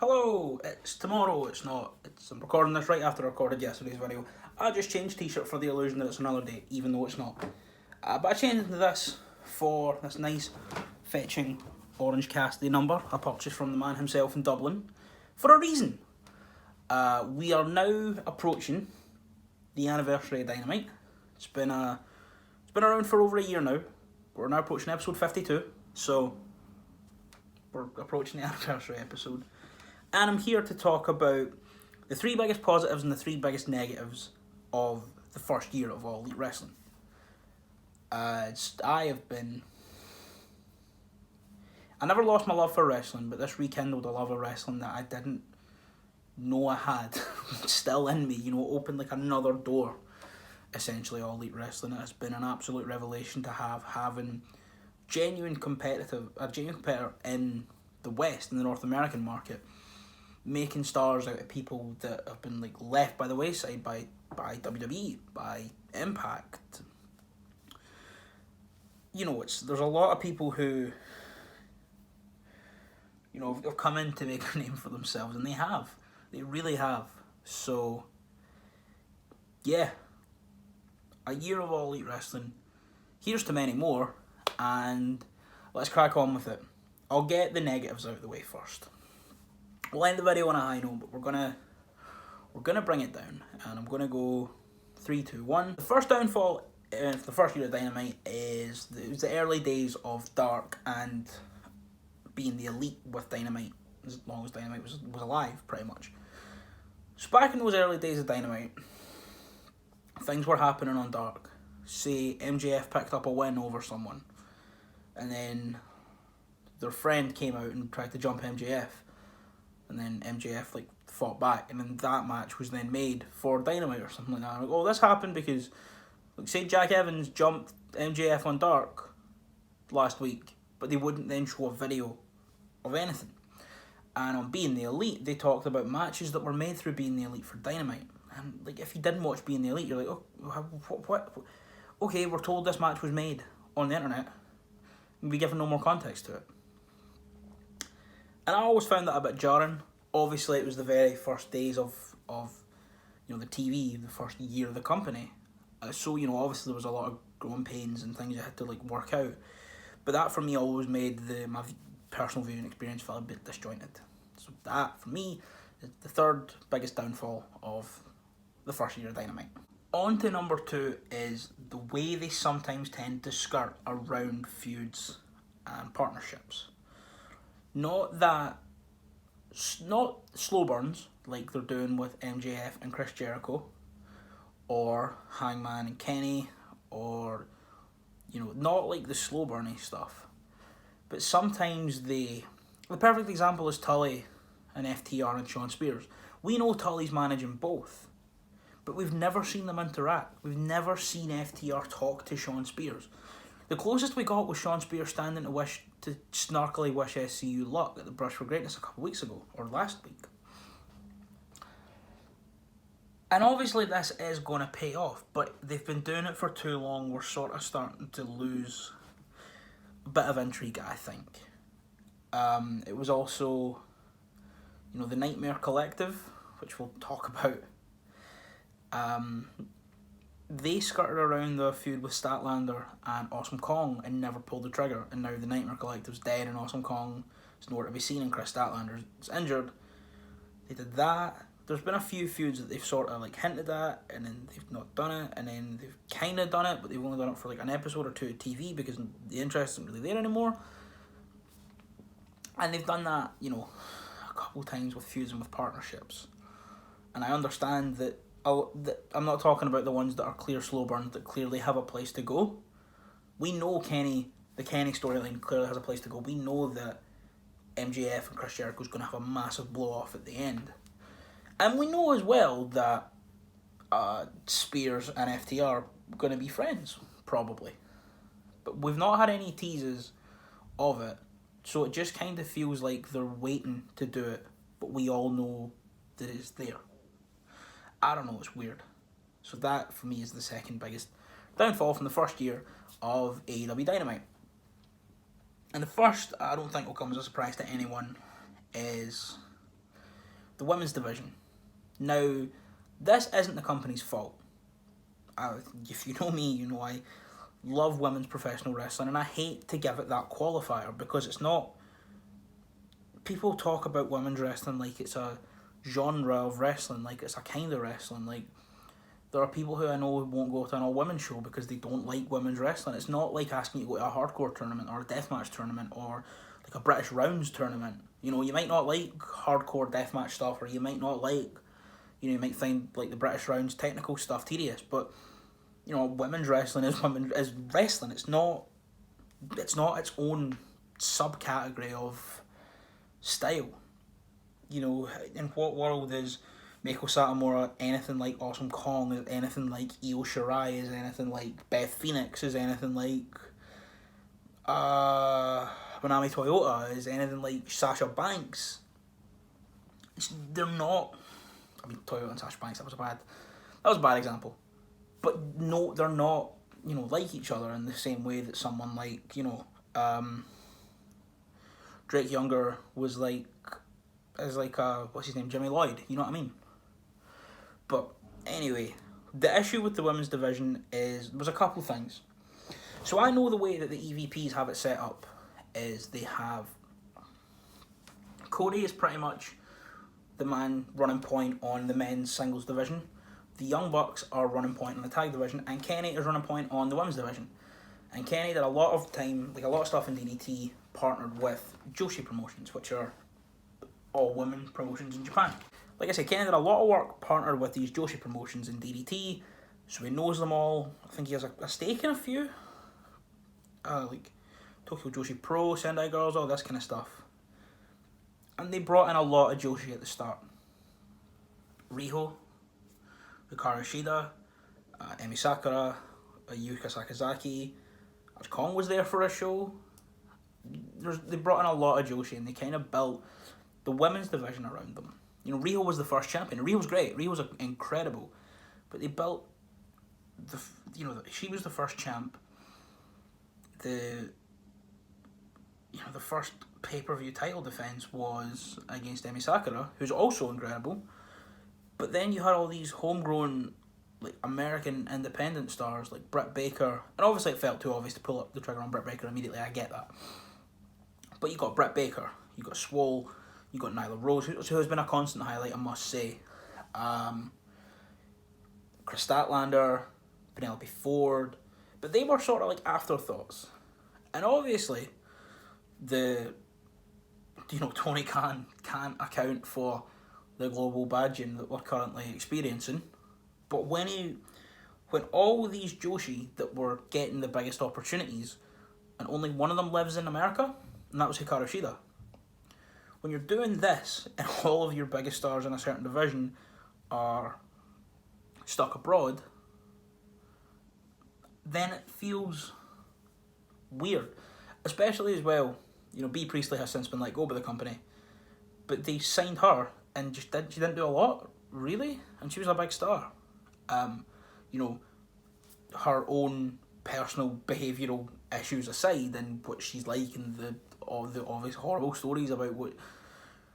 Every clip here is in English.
Hello, it's tomorrow, it's not. I'm recording this right after I recorded yesterday's video. I just changed t-shirt for the illusion that it's another day, even though it's not. But I changed into this for this nice, fetching Orange Cassidy number I purchased from the man himself in Dublin, for a reason. We are now approaching the anniversary of Dynamite. It's been around for over a year now. We're now approaching episode 52, so we're approaching the anniversary episode. And I'm here to talk about the three biggest positives and the three biggest negatives of the first year of All Elite Wrestling. I never lost my love for wrestling, but this rekindled a love of wrestling that I didn't know I had still in me. Opened like another door. Essentially, All Elite Wrestling. It has been an absolute revelation to having a genuine competitor in the West, in the North American market, making stars out of people that have been left by the wayside by WWE, by Impact. There's a lot of people who have come in to make a name for themselves, and they really have. So yeah, a year of All Elite Wrestling. Here's to many more, and let's crack on with it. I'll get the negatives out of the way first. We'll end the video on a high note, but we're gonna bring it down, and I'm gonna go 3, 2, 1. The first downfall for the first year of Dynamite it was the early days of Dark and being the Elite with Dynamite, as long as Dynamite was alive, pretty much. So back in those early days of Dynamite, things were happening on Dark. Say MJF picked up a win over someone, and then their friend came out and tried to jump MJF. And then MJF fought back, and then that match was then made for Dynamite or something like that. This happened because, say Jack Evans jumped MJF on Dark last week, but they wouldn't then show a video of anything. And on Being the Elite, they talked about matches that were made through Being the Elite for Dynamite. And if you didn't watch Being the Elite, you're like, oh, what? Okay, we're told this match was made on the internet, and we given no more context to it. And I always found that a bit jarring. Obviously, it was the very first days of the TV, the first year of the company. So, obviously there was a lot of growing pains and things you had to work out. But that for me always made my personal viewing experience feel a bit disjointed. So that for me is the third biggest downfall of the first year of Dynamite. On to number 2 is the way they sometimes tend to skirt around feuds and partnerships. Not slow burns like they're doing with MJF and Chris Jericho, or Hangman and Kenny, or not like the slow burny stuff. But sometimes the perfect example is Tully and FTR and Shawn Spears. We know Tully's managing both, but we've never seen them interact. We've never seen FTR talk to Shawn Spears. The closest we got was Shawn Spears standing to snarkily wish SCU luck at the Brush for Greatness a couple weeks ago, or last week. And obviously this is going to pay off, but they've been doing it for too long. We're sort of starting to lose a bit of intrigue, I think. It was also, the Nightmare Collective, which we'll talk about. They skirted around the feud with Statlander and Awesome Kong and never pulled the trigger. And now the Nightmare Collective's dead and Awesome Kong is nowhere to be seen and Chris Statlander is injured. They did that. There's been a few feuds that they've sort of hinted at and then they've not done it, and then they've kind of done it, but they've only done it for an episode or two of TV because the interest isn't really there anymore. And they've done that, a couple times with feuds and with partnerships. And I understand that I'm not talking about the ones that are clear slow burns that clearly have a place to go. We know the Kenny storyline clearly has a place to go. We know that MJF and Chris Jericho is going to have a massive blow off at the end. And we know as well that Spears and FTR are going to be friends, probably. But we've not had any teases of it. So it just kind of feels like they're waiting to do it, but we all know that it's there. I don't know, it's weird. So that, for me, is the second biggest downfall from the first year of AEW Dynamite. And the first, I don't think will come as a surprise to anyone, is the women's division. Now, this isn't the company's fault. If you know me, you know I love women's professional wrestling, and I hate to give it that qualifier because it's not. People talk about women's wrestling like it's a genre of wrestling, like it's a kind of wrestling. Like, there are people who I know who won't go to an all-women's show because they don't like women's wrestling. It's not like asking you to go to a hardcore tournament or a deathmatch tournament or like a British rounds tournament. You know, you might not like hardcore deathmatch stuff, or you might not like, you might find like the British rounds technical stuff tedious, but women's wrestling is wrestling. It's not its own subcategory of style. In what world is Meiko Satomura anything like Awesome Kong? Is anything like Io Shirai? Is anything like Beth Phoenix? Is anything like Manami Toyota? Is anything like Sasha Banks? They're not. I mean, Toyota and Sasha Banks, that was a bad example. But no, they're not, like each other in the same way that someone like, Drake Younger was like, what's his name, Jimmy Lloyd, you know what I mean? But anyway, the issue with the women's division was a couple things. So I know the way that the EVPs have it set up is they have, Cody is pretty much the man running point on the men's singles division. The Young Bucks are running point on the tag division, and Kenny is running point on the women's division. And Kenny did a lot of stuff in DDT, partnered with Joshi Promotions, which are all women promotions in Japan. Like I said, Kenny did a lot of work partnered with these Joshi Promotions in DDT, so he knows them all. I think he has a stake in a few, like Tokyo Joshi Pro, Sendai Girls, all this kind of stuff. And they brought in a lot of Joshi at the start. Riho, Hikaru Shida, Emi Sakura, Yuka Sakazaki. Kong was there for a show. They brought in a lot of Joshi, and they kind of built the women's division around them. Riho was the first champion. Riho was great. Riho was incredible. But they built she was the first champ. The first pay-per-view title defense was against Emi Sakura, who's also incredible. But then you had all these homegrown, like, American independent stars like Britt Baker, and obviously it felt too obvious to pull up the trigger on Britt Baker immediately. I get that. But you got Britt Baker, you got Swole, you got Nyla Rose, who has been a constant highlight, I must say. Chris Statlander, Penelope Ford, but they were sort of like afterthoughts. And obviously, Tony Khan can't account for the global badging that we're currently experiencing. But when all these Joshi that were getting the biggest opportunities, and only one of them lives in America, and that was Hikaru Shida. When you're doing this, and all of your biggest stars in a certain division are stuck abroad, then it feels weird. Especially as well, Bea Priestley has since been let go by the company, but they signed her, and she didn't do a lot, really, and she was a big star. Her own personal behavioural issues aside, and what she's like, and all the obvious horrible stories about what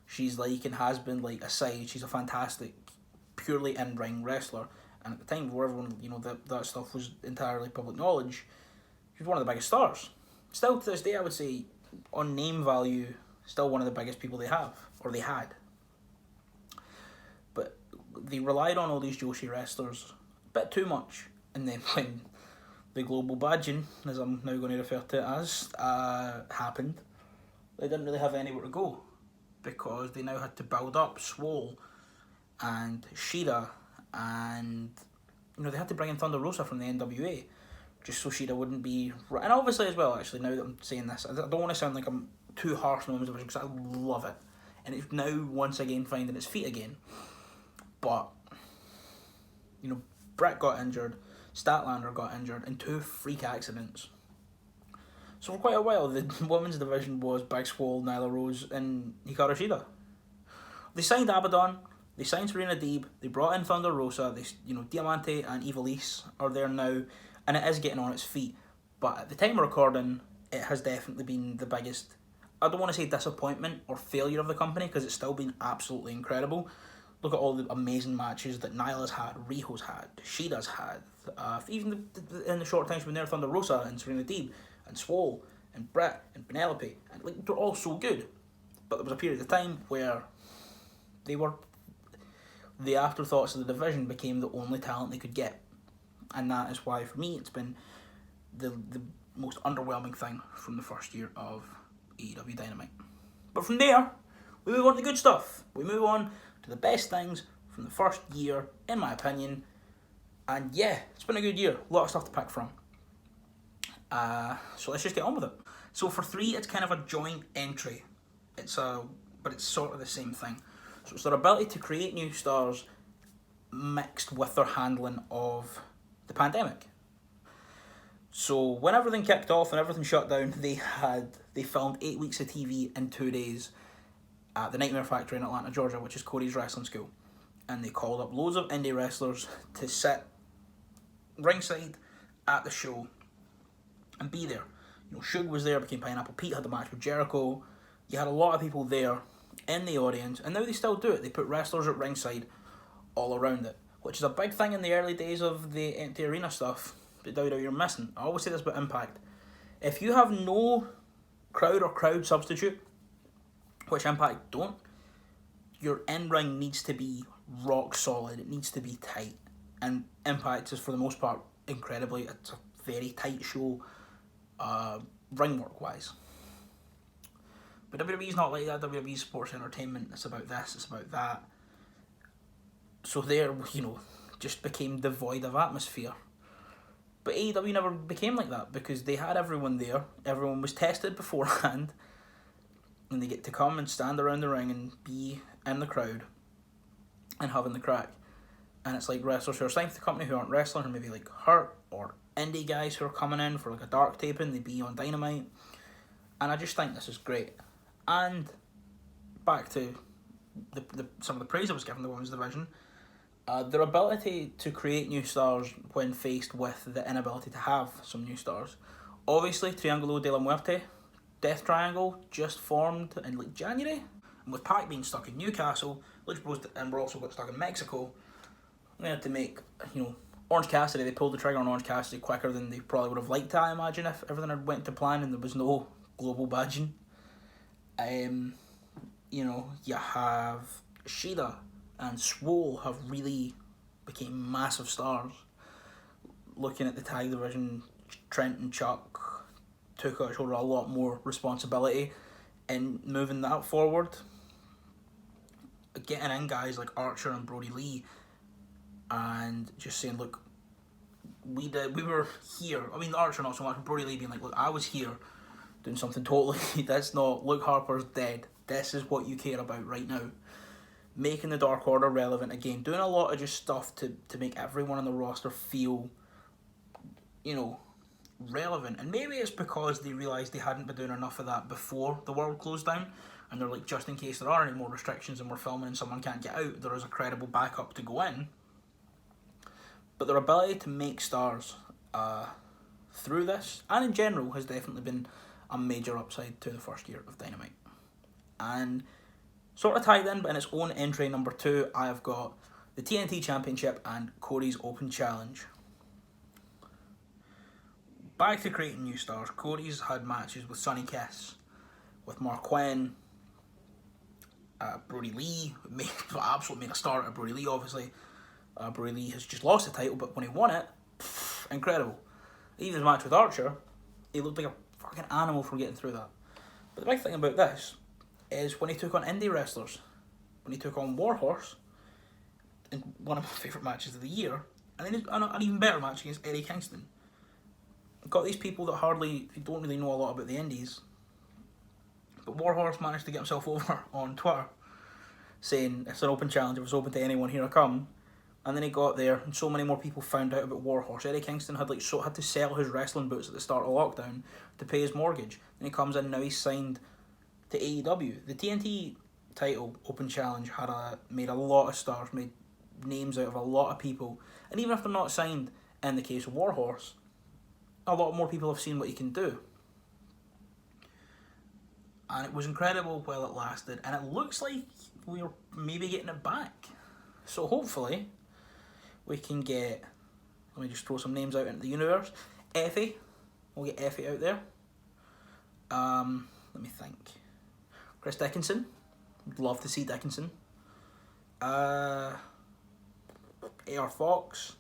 she's like and has been like aside, she's a fantastic, purely in-ring wrestler. And at the time where everyone, that stuff was entirely public knowledge, she was one of the biggest stars. Still to this day, I would say, on name value, still one of the biggest people they have, or they had. But they relied on all these Joshi wrestlers a bit too much. And then when the global badging, as I'm now going to refer to it as, happened, they didn't really have anywhere to go, because they now had to build up Swole and Shida, and they had to bring in Thunder Rosa from the NWA, just so Shida wouldn't be. And obviously as well, actually, now that I'm saying this, I don't want to sound like I'm too harsh on the women's division, because I love it, and it's now once again finding its feet again. But Brett got injured, Statlander got injured in 2 freak accidents. So for quite a while, the women's division was Big Swole, Nyla Rose, and Hikaru Shida. They signed Abaddon, they signed Serena Deeb, they brought in Thunder Rosa, Diamante and Ivelisse are there now, and it is getting on its feet. But at the time of recording, it has definitely been the biggest, I don't want to say disappointment or failure of the company, because it's still been absolutely incredible. Look at all the amazing matches that Nyla's had, Riho's had, Shida's had, even in the short time she's been there, Thunder Rosa and Serena Deeb and Swole and Britt and Penelope, and like, they're all so good. But there was a period of time where they were the afterthoughts of the division, became the only talent they could get, and that is why for me it's been the most underwhelming thing from the first year of AEW Dynamite. But from there, we move on to the good stuff. We move on to the best things from the first year, in my opinion. And yeah, it's been a good year. A lot of stuff to pick from. So let's just get on with it. So for 3, it's kind of a joint entry. But it's sort of the same thing. So it's their ability to create new stars mixed with their handling of the pandemic. So when everything kicked off and everything shut down, they filmed 8 weeks of TV in 2 days at the Nightmare Factory in Atlanta, Georgia, which is Cody's wrestling school. And they called up loads of indie wrestlers to sit ringside at the show and be there. You know, Suge was there, became Pineapple Pete, had the match with Jericho. You had a lot of people there in the audience, and now they still do it. They put wrestlers at ringside all around it, which is a big thing in the early days of the empty arena stuff that WWE you're missing. I always say this about Impact. If you have no crowd or crowd substitute, which Impact don't, your in-ring needs to be rock solid. It needs to be tight. And Impact is, for the most part, incredibly, it's a very tight show, ring work-wise. But WWE's not like that. WWE's sports entertainment. It's about this, it's about that. So there, just became devoid of atmosphere. But AEW never became like that, because they had everyone there. Everyone was tested beforehand. And they get to come and stand around the ring and be in the crowd and having the crack. And it's like wrestlers who are signed to the company who aren't wrestling, or maybe like hurt, or indie guys who are coming in for like a dark taping, they be on Dynamite. And I just think this is great. And back to some of the praise I was giving the women's division, their ability to create new stars when faced with the inability to have some new stars. Obviously, Triangulo de la Muerte, Death Triangle, just formed in like January. And with Pac being stuck in Newcastle, Lucha Bros and we're also got stuck in Mexico, they had to make, Orange Cassidy, they pulled the trigger on Orange Cassidy quicker than they probably would have liked to, I imagine, if everything had went to plan and there was no global badging. You have Shida and Swole have really became massive stars. Looking at the tag division, Trent and Chuck took on shoulder a lot more responsibility in moving that forward. Getting in guys like Archer and Brody Lee and just saying, look, we were here. I mean, Archer not so much, but Brody Lee being like, look, I was here doing something totally, that's not, Luke Harper's dead. This is what you care about right now. Making the Dark Order relevant again. Doing a lot of just stuff to make everyone on the roster feel, relevant. And maybe it's because they realised they hadn't been doing enough of that before the world closed down. And they're like, just in case there are any more restrictions and we're filming and someone can't get out, there is a credible backup to go in. But their ability to make stars through this, and in general, has definitely been a major upside to the first year of Dynamite. And sort of tied in, but in its own entry number 2, I have got the TNT Championship and Cody's Open Challenge. Back to creating new stars. Cody's had matches with Sonny Kiss, with Mark Quinn, Brody Lee, absolutely made a start at Brody Lee, obviously. Brody Lee has just lost the title, but when he won it, incredible. Even his match with Archer, he looked like a fucking animal for getting through that. But the big thing about this is when he took on indie wrestlers, when he took on Warhorse in one of my favourite matches of the year, and then an even better match against Eddie Kingston. Got these people that don't really know a lot about the indies, but Warhorse managed to get himself over on Twitter saying it's an open challenge, it was open to anyone, here I come. And then he got there, and so many more people found out about Warhorse. Eddie Kingston had to sell his wrestling boots at the start of lockdown to pay his mortgage. And he comes in, now he's signed to AEW. The TNT title Open Challenge made a lot of stars, made names out of a lot of people. And even if they're not signed, in the case of Warhorse, a lot more people have seen what he can do. And it was incredible while it lasted, and it looks like we're maybe getting it back. So hopefully we can get, let me just throw some names out into the universe. Effie, we'll get Effie out there. Let me think. Chris Dickinson, would love to see Dickinson. AR Fox,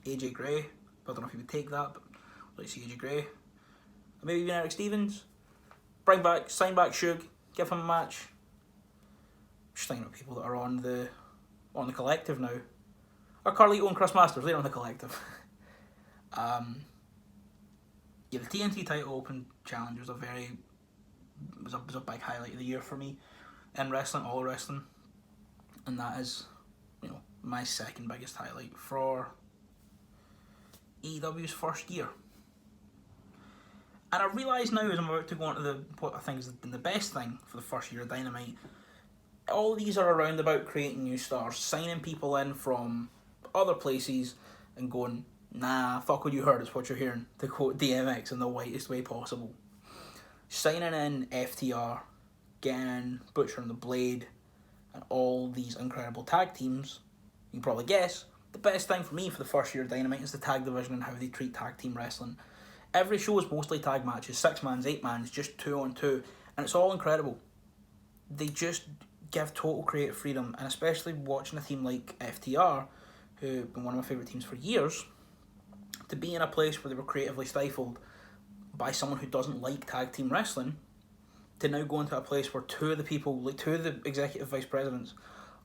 AJ Gray, I don't know if he would take that, but I'd like to see AJ Gray. Maybe even Eric Stevens. Sign back Suge, give him a match. Just thinking of people that are on the collective now. Or Carlito and Chris Masters, they're on the collective. Yeah, the TNT title Open Challenge was a big highlight of the year for me in wrestling, all wrestling, and that is, my second biggest highlight for AEW's first year. And I realise now, as I'm about to go on to what I think has been the best thing for the first year of Dynamite, all these are around about creating new stars, signing people in from other places and going, nah, fuck what you heard, it's what you're hearing, to quote DMX in the whitest way possible. Signing in FTR, getting Butcher and the Blade, and all these incredible tag teams. You can probably guess, the best thing for me for the first year of Dynamite is the tag division and how they treat tag team wrestling. Every show is mostly tag matches, 6-mans, 8-mans, just 2-on-2, and it's all incredible. They just give total creative freedom, and especially watching a team like FTR, who have been one of my favourite teams for years, to be in a place where they were creatively stifled by someone who doesn't like tag team wrestling, to now go into a place where two of the executive vice presidents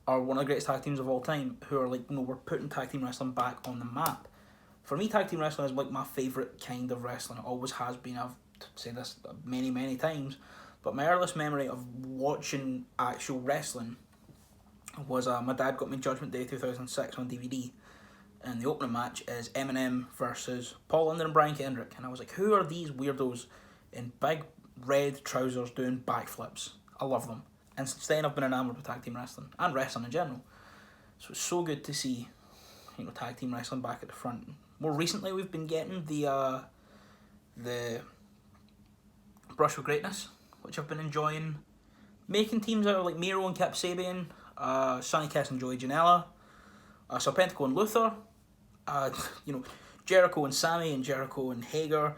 are one of the greatest tag teams of all time, who are like, we're putting tag team wrestling back on the map. For me, tag team wrestling is like my favourite kind of wrestling. It always has been. I've said this many, many times. But my earliest memory of watching actual wrestling was my dad got me Judgment Day 2006 on DVD. And the opening match is Eminem versus Paul London and Brian Kendrick. And I was like, who are these weirdos in big red trousers doing backflips? I love them. And since then, I've been enamoured with tag team wrestling and wrestling in general. So it's so good to see, tag team wrestling back at the front. More recently, we've been getting the Brush with Greatness, which I've been enjoying. Making teams out of like Miro and Kip Sabian, Sonny Kiss and Joey Janela, Serpentico and Luther, Jericho and Sammy and Jericho and Hager,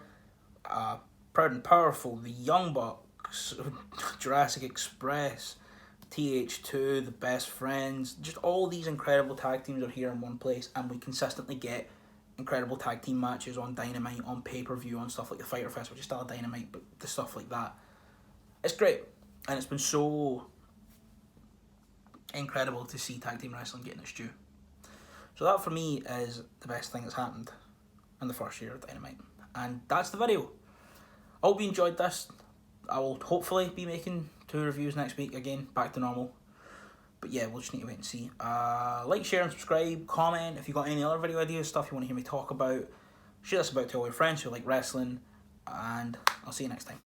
Proud and Powerful, the Young Bucks, Jurassic Express, TH2, the Best Friends. Just all these incredible tag teams are here in one place, and we consistently get incredible tag team matches on Dynamite, on pay-per-view, on stuff like the Fyter Fest, which is still a Dynamite, but the stuff like that. It's great, and it's been so incredible to see tag team wrestling getting its due. So that for me is the best thing that's happened in the first year of Dynamite. And that's the video. I hope you enjoyed this. I will hopefully be making 2 reviews next week, again, back to normal. But yeah, we'll just need to wait and see. Like, share and subscribe, comment if you've got any other video ideas, stuff you want to hear me talk about. Share this about to all your friends who like wrestling, and I'll see you next time.